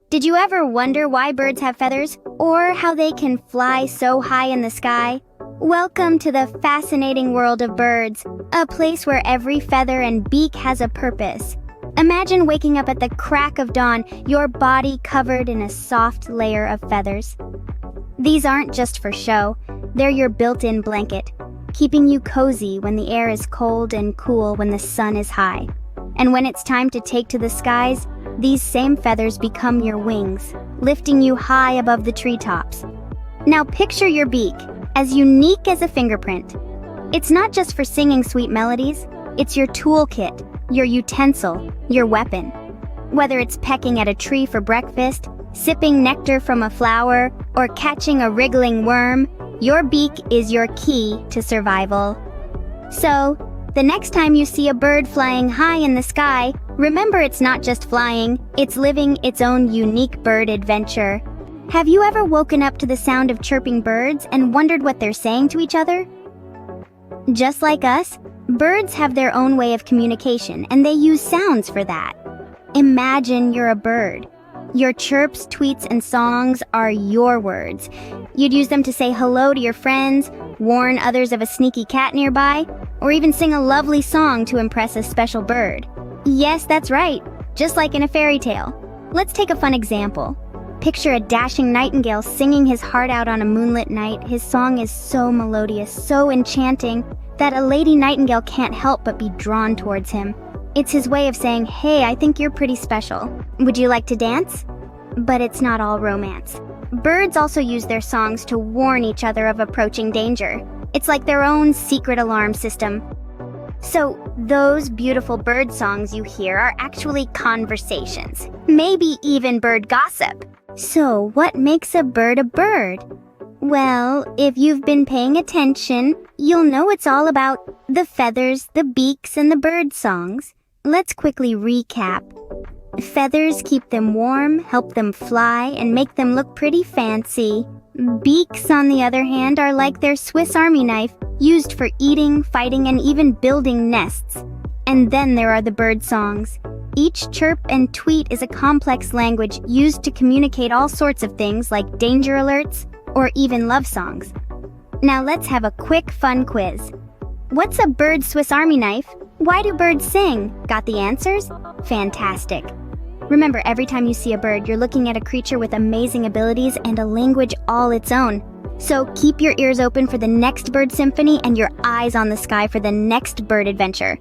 Did you ever wonder why birds have feathers, or how they can fly so high in the sky? Welcome to the fascinating world of birds, a place where every feather and beak has a purpose. Imagine waking up at the crack of dawn, your body covered in a soft layer of feathers. These aren't just for show, they're your built-in blanket, keeping you cozy when the air is cold and cool when the sun is high. And when it's time to take to the skies, these same feathers become your wings, lifting you high above the treetops. Now picture your beak, as unique as a fingerprint. It's not just for singing sweet melodies, it's your toolkit, your utensil, your weapon. Whether it's pecking at a tree for breakfast, sipping nectar from a flower, or catching a wriggling worm, your beak is your key to survival. So, the next time you see a bird flying high in the sky, remember it's not just flying, it's living its own unique bird adventure. Have you ever woken up to the sound of chirping birds and wondered what they're saying to each other? Just like us, birds have their own way of communication, and they use sounds for that. Imagine you're a bird. Your chirps, tweets, and songs are your words. You'd use them to say hello to your friends, warn others of a sneaky cat nearby, or even sing a lovely song to impress a special bird. Yes, that's right, just like in a fairy tale. Let's take a fun example. Picture a dashing nightingale singing his heart out on a moonlit night. His song is so melodious, so enchanting, that a lady nightingale can't help but be drawn towards him. It's his way of saying, "Hey, I think you're pretty special. Would you like to dance?" But it's not all romance. Birds also use their songs to warn each other of approaching danger. It's like their own secret alarm system. So, those beautiful bird songs you hear are actually conversations, maybe even bird gossip. So, what makes a bird a bird? Well, if you've been paying attention, you'll know it's all about the feathers, the beaks, and the bird songs. Let's quickly recap. Feathers keep them warm, help them fly, and make them look pretty fancy. Beaks, on the other hand, are like their Swiss Army knife, used for eating, fighting, and even building nests. And then there are the bird songs. Each chirp and tweet is a complex language used to communicate all sorts of things like danger alerts or even love songs. Now let's have a quick fun quiz. What's a bird's Swiss Army knife? Why do birds sing? Got the answers? Fantastic. Remember, every time you see a bird, you're looking at a creature with amazing abilities and a language all its own. So keep your ears open for the next bird symphony and your eyes on the sky for the next bird adventure.